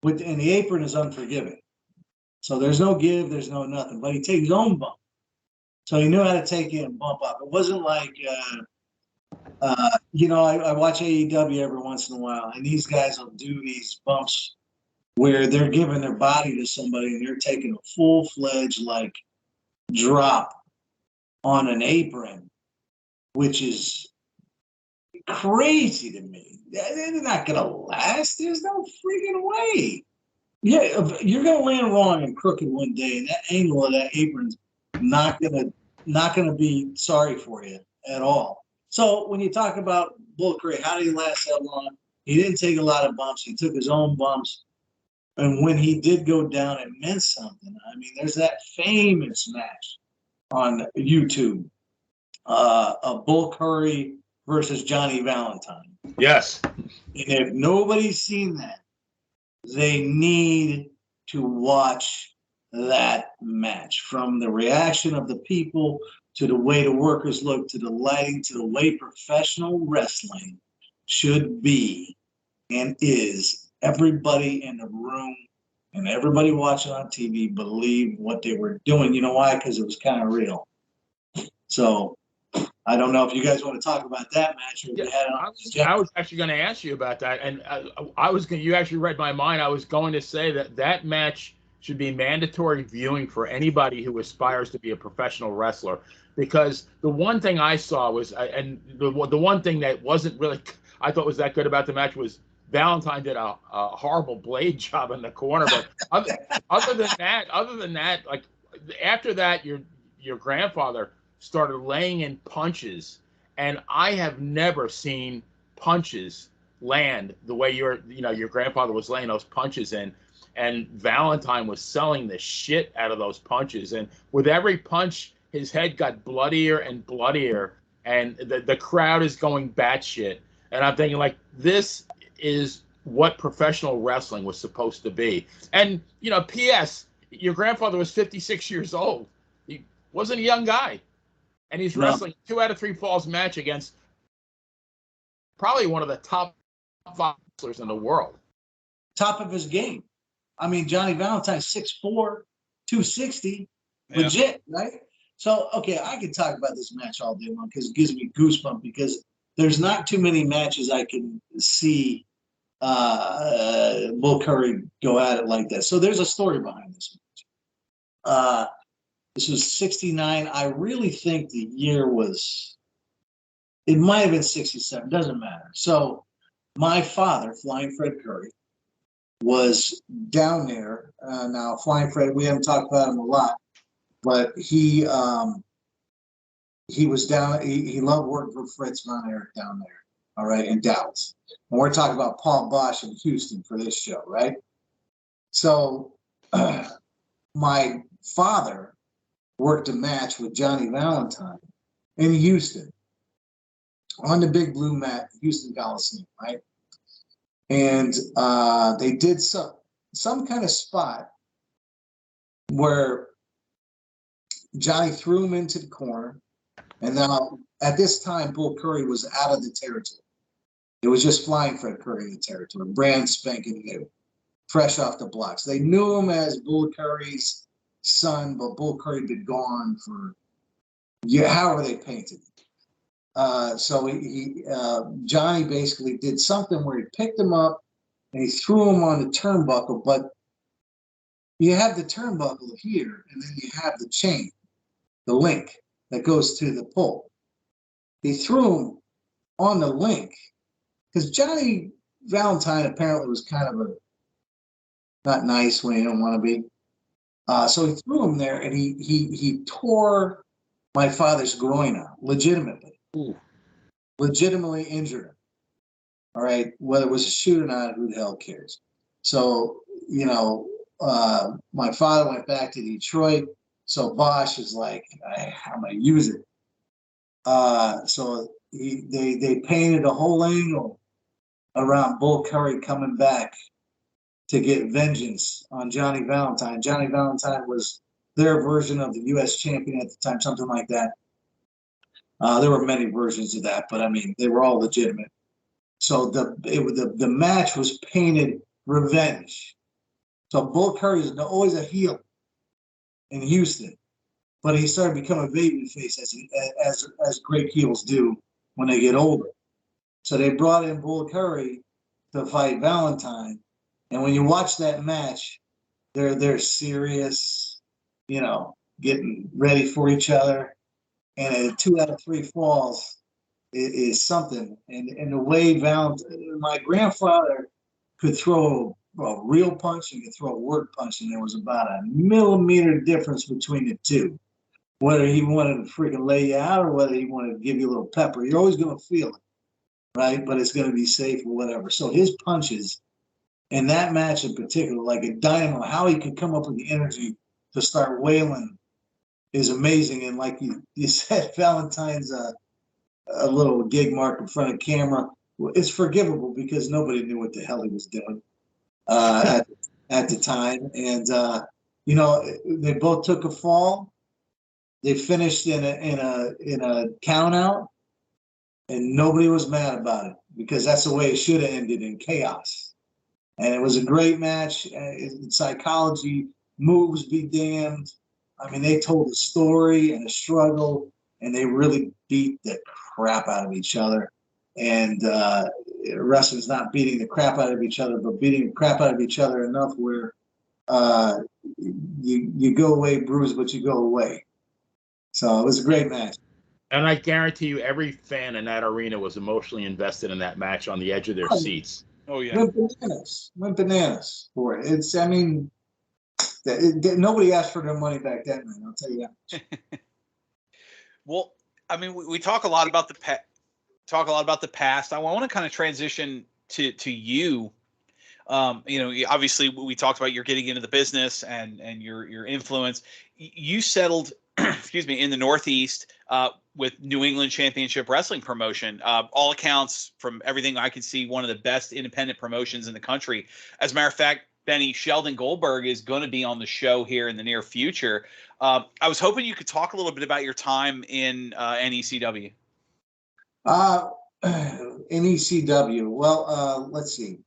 and the apron is unforgiving. So there's no give, there's no nothing, but he takes his own bump. So he knew how to take it and bump up. It wasn't like, I watch AEW every once in a while, and these guys will do these bumps where they're giving their body to somebody and they're taking a full-fledged, like, drop on an apron, which is crazy to me. They're not going to last. There's no freaking way. Yeah, you're going to land wrong and crooked one day, and that angle of that apron's not gonna be sorry for you at all. So when you talk about Bull Curry, how did he last that long? He didn't take a lot of bumps. He took his own bumps. And when he did go down, it meant something. I mean, there's that famous match on YouTube of Bull Curry versus Johnny Valentine. Yes. And if nobody's seen that, they need to watch that match, from the reaction of the people to the way the workers look to the lighting to the way professional wrestling should be and is. Everybody in the room and everybody watching on TV believed what they were doing. You know why? Because it was kind of real. So I don't know if you guys want to talk about that match. Or I was actually going to ask you about that, and you actually read my mind. I was going to say that match should be mandatory viewing for anybody who aspires to be a professional wrestler, because the one thing I saw was, and the one thing that wasn't really, I thought was that good about the match was Valentine did a horrible blade job in the corner. But other than that, like after that, your grandfather started laying in punches, and I have never seen punches land the way your grandfather was laying those punches in. And Valentine was selling the shit out of those punches. And with every punch, his head got bloodier and bloodier. And the crowd is going batshit. And I'm thinking, like, this is what professional wrestling was supposed to be. And, P.S., your grandfather was 56 years old. He wasn't a young guy. And he's wrestling 2 out of 3 falls match against probably one of the top wrestlers in the world. Top of his game. I mean, Johnny Valentine's 6'4", 260, legit, right? So, okay, I could talk about this match all day long because it gives me goosebumps, because there's not too many matches I can see Bull Curry go at it like that. So there's a story behind this match. This was 69. I really think the year was, it might have been 67, doesn't matter. So my father, Flying Fred Curry, was down there. Now, Flying Fred, we haven't talked about him a lot, but he was down. He loved working for Fritz Von Erich down there, all right, in Dallas. And we're talking about Paul Bosch in Houston for this show, right? So my father worked a match with Johnny Valentine in Houston on the big blue mat, Houston Coliseum, right? And they did some kind of spot where Johnny threw him into the corner. And now at this time, Bull Curry was out of the territory. It was just Flying Fred Curry in the territory, brand spanking new, fresh off the blocks. They knew him as Bull Curry's son, but Bull Curry had been gone for however they painted it. So Johnny basically did something where he picked him up and he threw him on the turnbuckle, but you have the turnbuckle here, and then you have the chain, the link that goes to the pole. He threw him on the link because Johnny Valentine apparently was kind of not nice when he didn't want to be. So he threw him there, and he tore my father's groin out, legitimately. Ooh. Legitimately injured him. All right, whether it was a shoot or not, who the hell cares? So, my father went back to Detroit. So Bosch is like, I'm going to use it. So they painted a whole angle around Bull Curry coming back to get vengeance on Johnny Valentine. Johnny Valentine was their version of the U.S. champion at the time, something like that. There were many versions of that, but I mean, they were all legitimate. So the match was painted revenge. So Bull Curry is always a heel in Houston, but he started becoming a babyface as great heels do when they get older. So they brought in Bull Curry to fight Valentine, and when you watch that match, they're serious, you know, getting ready for each other, and a 2 out of 3 falls is something. And the way my grandfather could throw a real punch and could throw a word punch, and there was about a millimeter difference between the two. Whether he wanted to freaking lay you out or whether he wanted to give you a little pepper, you're always going to feel it, right? But it's going to be safe or whatever. So his punches in that match in particular, like a dynamo, how he could come up with the energy to start wailing is amazing. And like you said, Valentine's a little gig mark in front of camera. It's forgivable because nobody knew what the hell he was doing at the time. And, you know, they both took a fall. They finished in a count out, and nobody was mad about it because that's the way it should have ended, in chaos. And it was a great match. Psychology, moves be damned. I mean, they told a story and a struggle, and they really beat the crap out of each other. And wrestling's not beating the crap out of each other, but beating the crap out of each other enough where you go away bruised, but you go away. So it was a great match. And I guarantee you, every fan in that arena was emotionally invested in that match, on the edge of their seats. Oh yeah, went bananas for it. It's, I mean, nobody asked for their money back then, man. I'll tell you that. Well, I mean, we talk a lot about the past. I want to kind of transition to you. You know, obviously we talked about your getting into the business and your influence. You settled, excuse me, in the Northeast with New England Championship Wrestling promotion. All accounts, from everything I can see, one of the best independent promotions in the country. As a matter of fact, Benny, Sheldon Goldberg is going to be on the show here in the near future. I was hoping you could talk a little bit about your time in NECW. NECW. Well, let's see.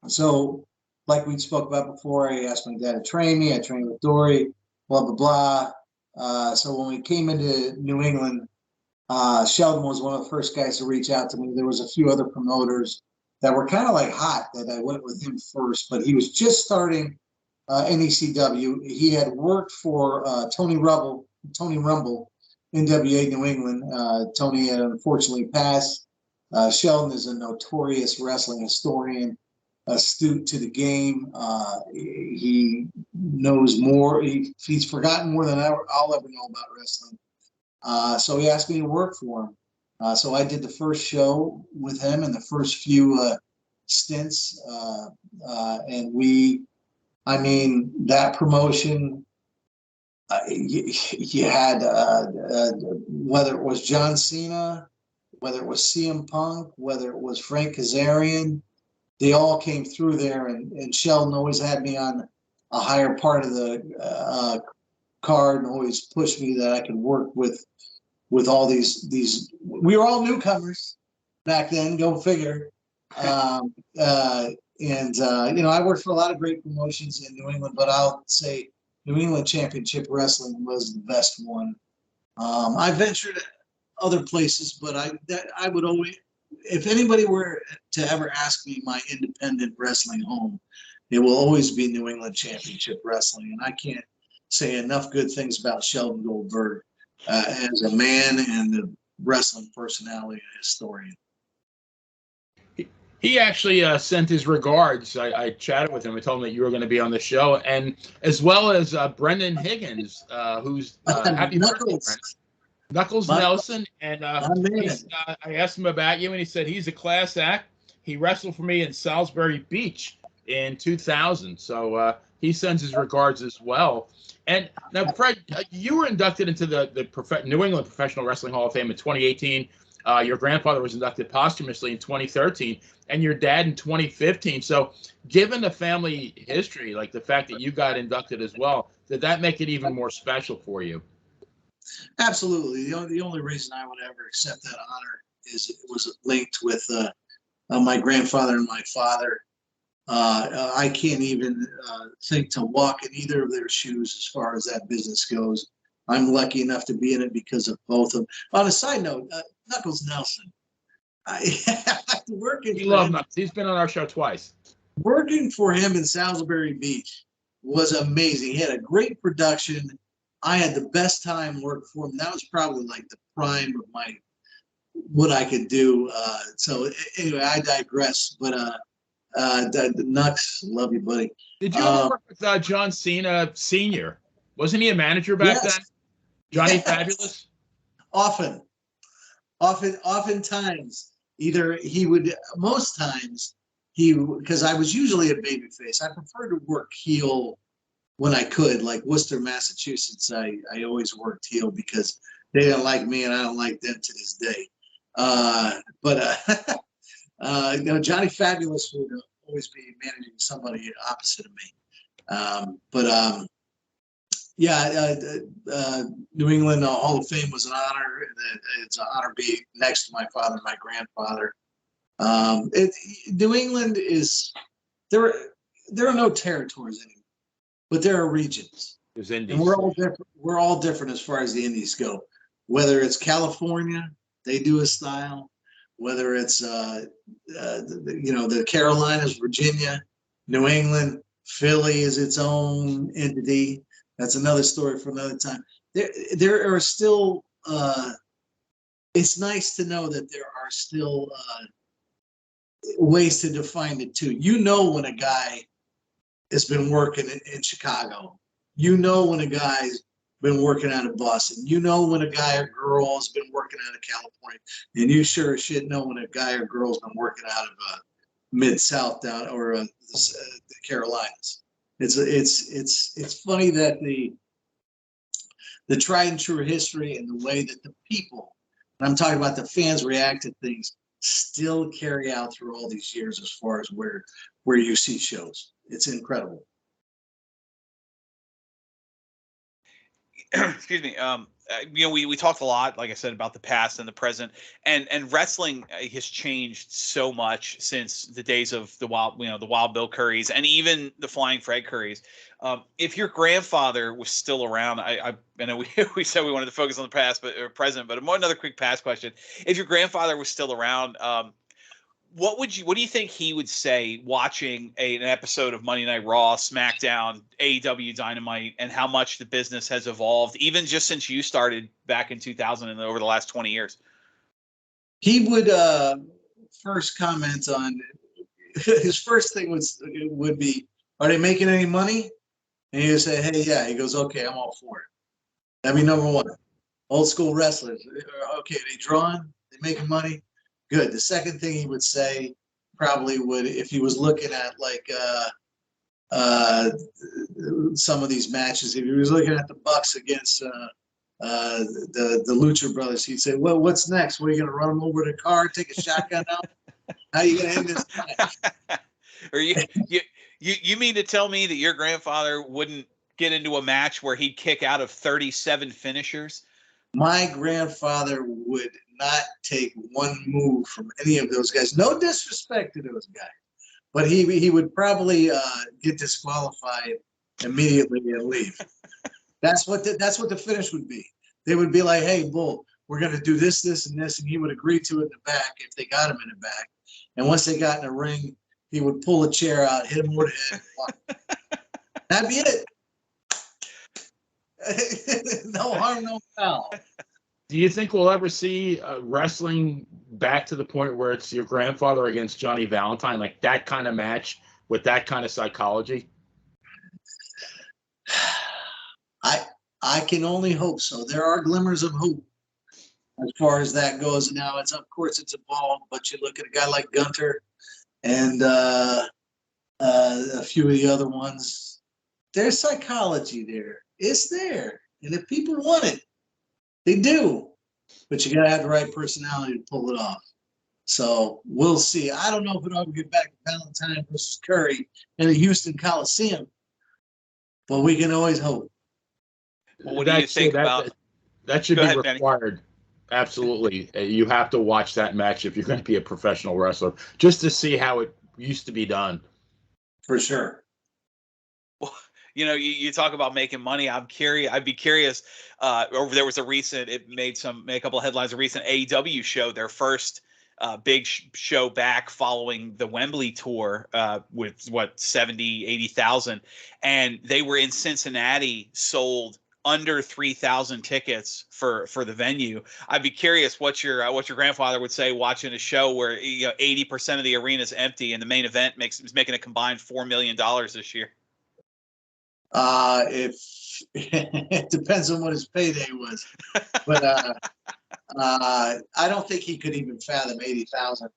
So, like we spoke about before, I asked my dad to train me. I trained with Dory, blah, blah, blah. So when we came into New England, Sheldon was one of the first guys to reach out to me. There was a few other promoters that were kind of like hot that I went with him first, but he was just starting NECW. He had worked for Tony Rumble, NWA New England. Tony had unfortunately passed. Sheldon is a notorious wrestling historian, astute to the game. He knows more. He's forgotten more than I'll ever know about wrestling. So he asked me to work for him. So I did the first show with him and the first few stints. And that promotion, you had, whether it was John Cena, whether it was CM Punk, whether it was Frank Kazarian, they all came through there. And Sheldon always had me on a higher part of the card and always pushed me that I could work with all these. We were all newcomers back then, go figure. I worked for a lot of great promotions in New England, but I'll say New England Championship Wrestling was the best one. I ventured other places, but I would always, if anybody were to ever ask me my independent wrestling home, it will always be New England Championship Wrestling. And I can't say enough good things about Sheldon Goldberg as a man and a wrestling personality and historian. He actually sent his regards. I chatted with him. I told him that you were going to be on the show, and as well as Brendan Higgins, who's happy birthday, Brendan. Knuckles Nelson, and I asked him about you, and he said he's a class act. He wrestled for me in Salisbury Beach in 2000, so he sends his regards as well. And now, Fred, you were inducted into the New England Professional Wrestling Hall of Fame in 2018. Your grandfather was inducted posthumously in 2013, and your dad in 2015. So, given the family history, like the fact that you got inducted as well, did that make it even more special for you? Absolutely. The only reason I would ever accept that honor is it was linked with my grandfather and my father. I can't even think to walk in either of their shoes as far as that business goes. I'm lucky enough to be in it because of both of them. On a side note, Knuckles Nelson, I after working We for love him, Knuckles. He's been on our show twice. working for him in Salisbury Beach was amazing. He had a great production. I had the best time working for him. That was probably like the prime of my what I could do. So anyway, I digress. But the Nux, love you, buddy. Did you ever work with John Cena Sr.? Wasn't he a manager back Yes. then? Johnny Yes. Fabulous? Oftentimes, either he would, most times, because I was usually a babyface. I prefer to work heel when I could, like Worcester, Massachusetts. I always worked heel because they didn't like me and I don't like them to this day. Johnny Fabulous would always be managing somebody opposite of me. New England Hall of Fame was an honor. It's an honor to be next to my father and my grandfather. New England is there are no territories anymore, but there are regions. There's Indies. And we're all different. We're all different as far as the Indies go. Whether it's California, they do a style. Whether it's the Carolinas, Virginia, New England, Philly is its own entity. That's another story for another time. There are still. It's nice to know that there are still ways to define it too. You know when a guy has been working in Chicago. You know when a guy's been working out of Boston. You know when a guy or girl has been working out of California. And you sure as shit know when a guy or girl's been working out of Mid-South down or the Carolinas. It's funny that the tried and true history and the way that the people, and I'm talking about the fans, react to things, still carry out through all these years as far as where you see shows. It's incredible. Excuse me. We talked a lot, like I said, about the past and the present, and wrestling has changed so much since the days of the Wild Bill Currys and even the Flying Fred Currys. If your grandfather was still around, I know we said we wanted to focus on the past or present, but another quick past question: if your grandfather was still around, what do you think he would say watching an episode of Monday Night Raw, SmackDown, AEW Dynamite, and how much the business has evolved, even just since you started back in 2000 and over the last 20 years? He would first comment on his first thing would be, "Are they making any money?" And he would say, "Hey, yeah." He goes, "Okay, I'm all for it." That'd be number one. Old school wrestlers. Okay, they drawing? They making money? Good. The second thing he would say probably would, if he was looking at like some of these matches, if he was looking at the Bucks against the Lucha Brothers, he'd say, "Well, what's next? What, are you going to run them over the car, take a shotgun out? How are you going to end this match?" Or you mean to tell me that your grandfather wouldn't get into a match where he'd kick out of 37 finishers? My grandfather would not take one move from any of those guys. No disrespect to those guys, but he would probably get disqualified immediately and leave. That's what the finish would be. They would be like, "Hey, Bull, we're going to do this, this, and this," and he would agree to it in the back if they got him in the back. And once they got in the ring, he would pull a chair out, hit him with the head. That'd be it. No harm, no foul. Do you think we'll ever see wrestling back to the point where it's your grandfather against Johnny Valentine, like that kind of match with that kind of psychology? I can only hope so. There are glimmers of hope as far as that goes. Now, it's of course it's evolved, but you look at a guy like Gunter and a few of the other ones. There's psychology there. It's there, and if people want it, they do. but you got to have the right personality to pull it off. So we'll see. I don't know if it'll ever get back to Valentine versus Curry in the Houston Coliseum, but we can always hope. Well, what do you think about that? Should Go be ahead, Benny. required. Absolutely. You have to watch that match if you're going to be a professional wrestler, just to see how it used to be done. For sure. Well, you talk about making money. I'd be curious. There was it made a couple of headlines. A recent AEW show, their first big show back following the Wembley tour, with 70,000-80,000, and they were in Cincinnati, sold under 3,000 tickets for the venue. I'd be curious what your grandfather would say watching a show where 80% of the arena is empty and the main event is making a combined $4 million this year. If it depends on what his payday was, but I don't think he could even fathom 80,000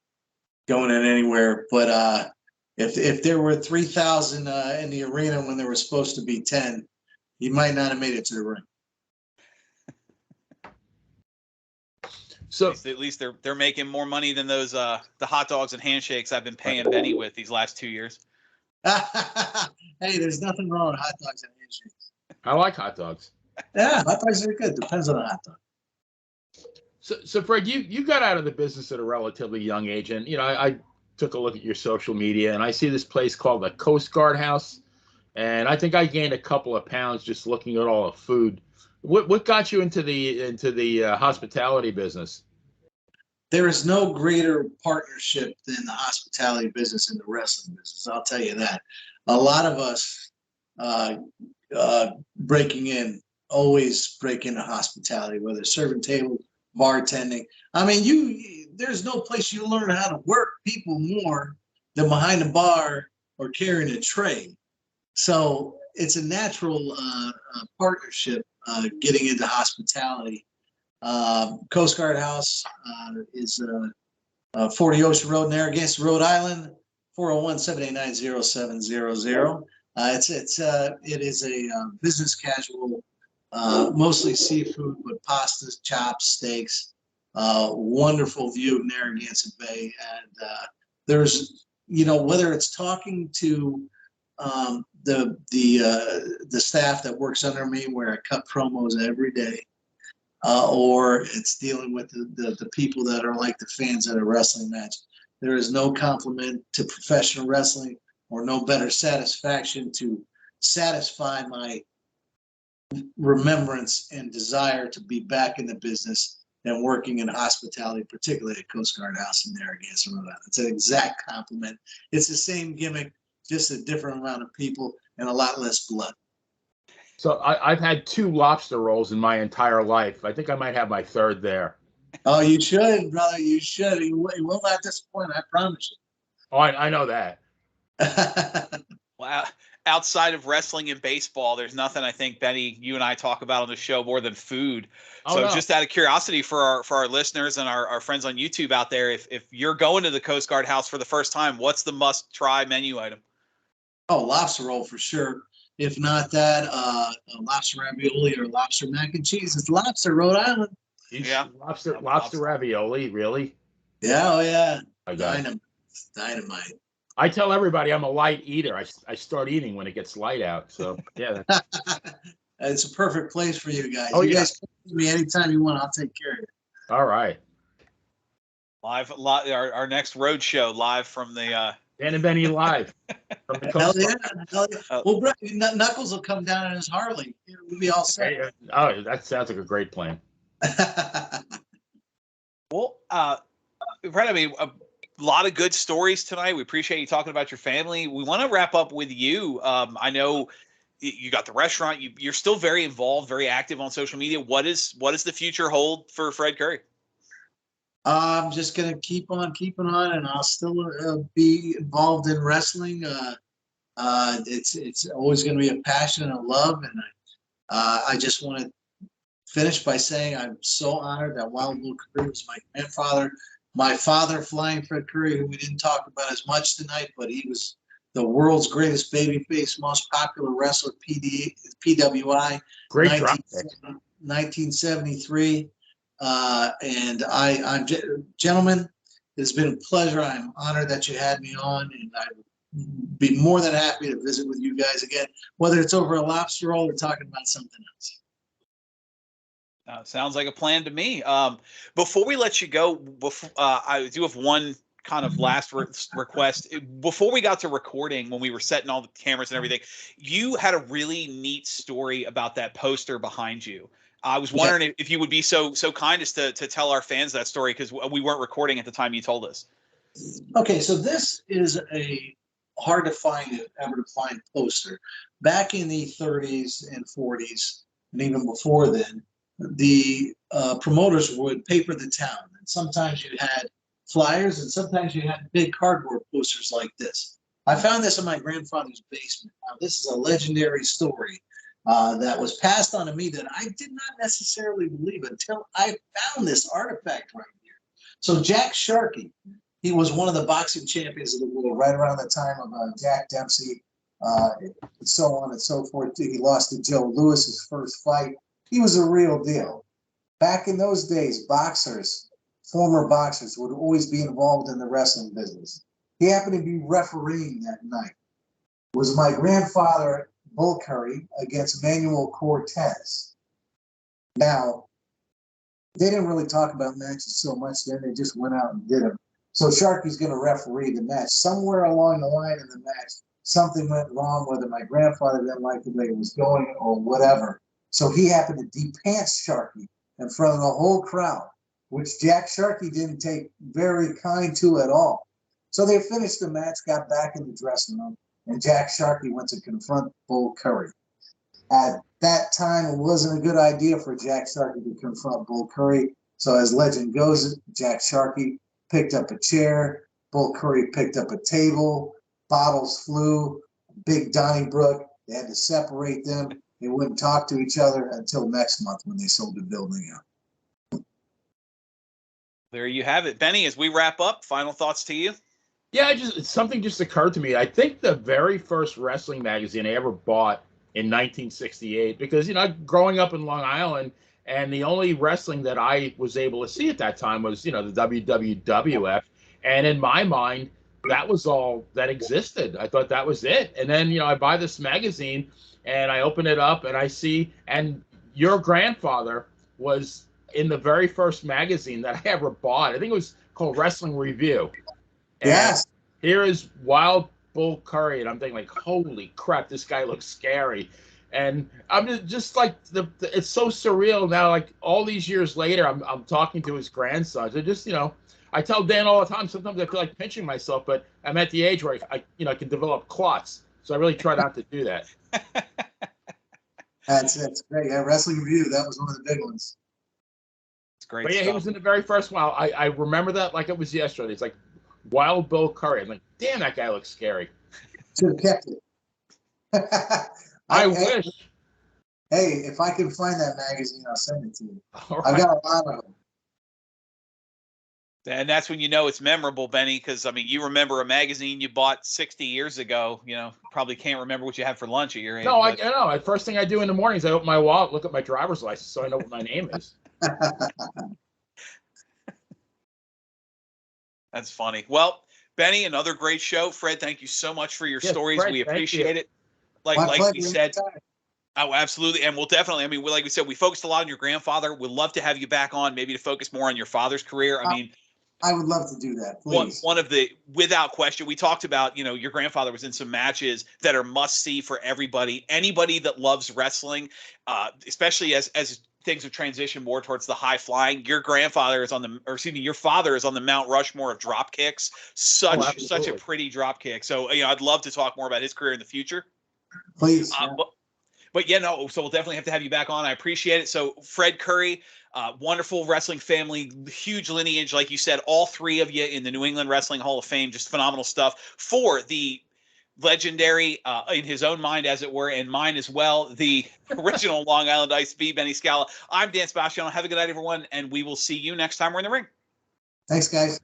going in anywhere. But if there were 3,000 in the arena when there were supposed to be 10, he might not have made it to the ring. So at least they're making more money than those the hot dogs and handshakes I've been paying Benny with these last 2 years. Hey, there's nothing wrong with hot dogs and handshakes. I like hot dogs. Yeah, hot dogs are good. Depends on the hot dog. So Fred, you got out of the business at a relatively young age, and I took a look at your social media, and I see this place called the Coast Guard House, and I think I gained a couple of pounds just looking at all the food. What got you into the hospitality business? There is no greater partnership than the hospitality business and the wrestling business. I'll tell you that. A lot of us breaking in always break into hospitality, whether serving tables, bartending. I mean, there's no place you learn how to work people more than behind a bar or carrying a tray. So it's a natural partnership getting into hospitality. Coast Guard House is 40 Ocean Road, Narragansett, Rhode Island, 401-789-0700. It is a business casual, mostly seafood, but pastas, chops, steaks. Wonderful view of Narragansett Bay, and there's whether it's talking to the staff that works under me, where I cut promos every day, or it's dealing with the people that are like the fans at a wrestling match. There is no compliment to professional wrestling or no better satisfaction to satisfy my remembrance and desire to be back in the business than working in hospitality, particularly at Coast Guard House in Narragansett, Rhode Island. It's an exact compliment. It's the same gimmick, just a different amount of people and a lot less blood. So I've had 2 lobster rolls in my entire life. I think I might have my 3rd there. Oh, you should, brother. You should. You will not disappoint. I promise you. Oh, I know that. Wow. Outside of wrestling and baseball, there's nothing I think, Benny, you and I talk about on the show more than food. Just out of curiosity for our listeners and our friends on YouTube out there, if you're going to the Coast Guard House for the first time, what's the must-try menu item? Oh, lobster roll for sure. If not that, lobster ravioli or lobster mac and cheese. It's lobster, Rhode Island. Yeah. Lobster ravioli, really? Yeah, oh yeah. Dynamite. I tell everybody I'm a light eater. I start eating when it gets light out. So yeah. It's a perfect place for you guys. Oh, you guys can see me anytime you want. I'll take care of it. All right. Our next road show live from the Dan and Benny live. From the Hell yeah. Well, Brett, Knuckles will come down in his Harley. We'll be all set. Oh, that sounds like a great plan. Well, Brett, I mean, a lot of good stories tonight. We appreciate you talking about your family. We want to wrap up with you. I know you got the restaurant. You're still very involved, very active on social media. What does the future hold for Fred Koury? I'm just going to keep on keeping on, and I'll still be involved in wrestling. It's always going to be a passion and a love, and I just want to finish by saying I'm so honored that Wild Bill Koury was my grandfather. My father, Flying Fred Koury, who we didn't talk about as much tonight, but he was the world's greatest babyface, most popular wrestler, PWI. Great drop. 1973. And gentlemen, it's been a pleasure. I'm honored that you had me on, and I'd be more than happy to visit with you guys again, whether it's over a lobster roll or talking about something else. Sounds like a plan to me. Before we let you go, I do have one kind of last request. Before we got to recording, when we were setting all the cameras and everything, you had a really neat story about that poster behind you. I was wondering if you would be so kind as to tell our fans that story, because we weren't recording at the time you told us. Okay, so this is a hard to find, ever to find poster. Back in the 30s and 40s, and even before then, the promoters would paper the town. And sometimes you had flyers, and sometimes you had big cardboard posters like this. I found this in my grandfather's basement. Now, this is a legendary story that was passed on to me that I did not necessarily believe until I found this artifact right here. So Jack Sharkey, he was one of the boxing champions of the world right around the time of Jack Dempsey, so on and so forth. He lost to Joe Louis his first fight. He was a real deal. Back in those days, boxers, former boxers, would always be involved in the wrestling business. He happened to be refereeing that night. It was my grandfather, Bull Curry, against Manuel Cortez. Now, they didn't really talk about matches so much then. They just went out and did them. So Sharky's going to referee the match. Somewhere along the line in the match, something went wrong, whether my grandfather didn't like the way it was going or whatever. So he happened to de-pants Sharky in front of the whole crowd, which Jack Sharkey didn't take very kind to at all. So they finished the match, got back in the dressing room, and Jack Sharkey went to confront Bull Curry. At that time, it wasn't a good idea for Jack Sharkey to confront Bull Curry. So as legend goes, Jack Sharkey picked up a chair, Bull Curry picked up a table, bottles flew, big Donnybrook. They had to separate them. They wouldn't talk to each other until next month when they sold the building out. There you have it. Benny, as we wrap up, final thoughts to you? Yeah, something just occurred to me. I think the very first wrestling magazine I ever bought in 1968, because, growing up in Long Island, and the only wrestling that I was able to see at that time was, the WWF. And in my mind, that was all that existed. I thought that was it. And then, I buy this magazine and I open it up and I see, and your grandfather was in the very first magazine that I ever bought. I think it was called Wrestling Review. And yes. Here is Wild Bull Curry, and I'm thinking, like, holy crap, this guy looks scary. And I'm just like, it's so surreal now. Like, all these years later, I'm talking to his grandsons. I just, I tell Dan all the time, sometimes I feel like pinching myself, but I'm at the age where I can develop clots. So I really try not to do that. That's great. Yeah, Wrestling Review, that was one of the big ones. It's great. But yeah, stuff. he was in the very first one. I remember that like it was yesterday. It's like Wild Bill Curry. I'm like, damn, that guy looks scary. Should have kept it. I wish. Hey, if I can find that magazine, I'll send it to you. All I've right. got a lot of them. And that's when you know it's memorable, Benny, because, you remember a magazine you bought 60 years ago, probably can't remember what you had for lunch at your age. No, I know. The first thing I do in the morning is I open my wallet, look at my driver's license so I know what my name is. That's funny. Well, Benny, another great show. Fred, thank you so much for your stories. Fred, we appreciate it. My Like pleasure. we said. Oh, absolutely. And we'll definitely, like we said, we focused a lot on your grandfather. We'd love to have you back on, maybe to focus more on your father's career. I would love to do that, please. One of the, without question, we talked about, your grandfather was in some matches that are must see for everybody. Anybody that loves wrestling, especially as things have transitioned more towards the high flying. Your father is on the Mount Rushmore of drop kicks. Such a pretty drop kick. So, I'd love to talk more about his career in the future. Please. But yeah, no, so we'll definitely have to have you back on. I appreciate it. So Fred Curry, wonderful wrestling family, huge lineage, like you said, all three of you in the New England Wrestling Hall of Fame, just phenomenal stuff. For the legendary, in his own mind, as it were, and mine as well, the original Long Island Ice B, Benny Scala. I'm Dan Sebastiano. Have a good night, everyone, and we will see you next time we're in the ring. Thanks, guys.